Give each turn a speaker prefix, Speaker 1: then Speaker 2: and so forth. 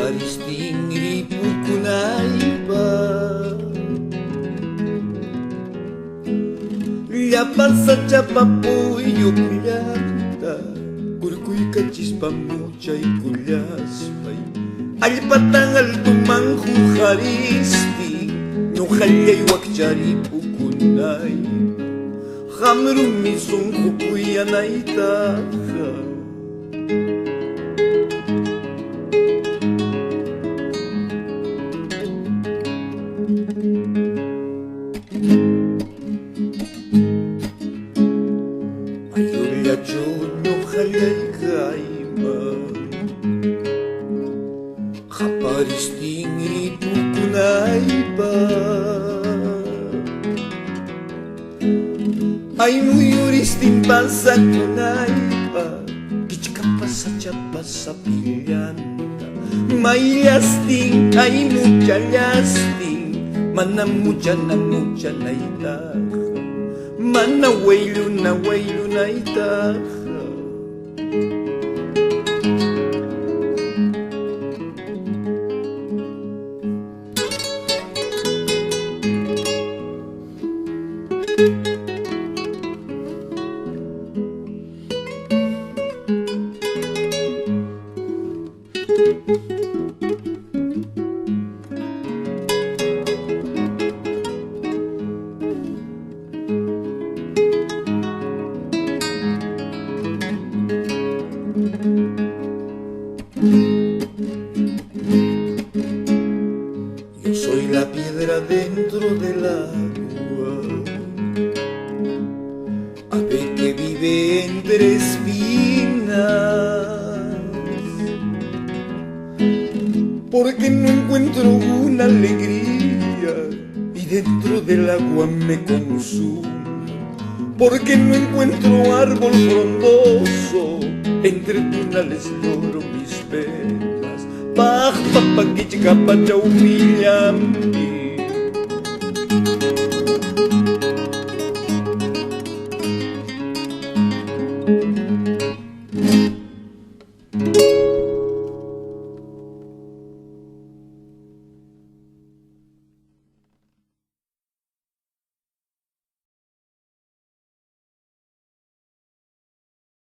Speaker 1: qaparistin ripukunaypaq llapa sachapa purullanta kurkuykachispa muchaykullaspay allpatan altuman kqaristin ñuqallay wakcha ripukunay qam rumisunqu kuyanaytaqa Mayullachus ñuqallay kayman qaparistin ripukunaypaq ay muyuristin pasakunaypaq Kichkapa sachapa sapillanta Mayllastin ay Muchallastin mana muchana muchanaytaqa mana waylluna wayllunaytaqa Yo soy la piedra dentro del agua, ave que vive entre espinas, porque no encuentro una alegría y dentro del agua me consumo, porque no encuentro árbol frondoso, entre tunales lloro mis penas. Paq papa Kichkapa humillante.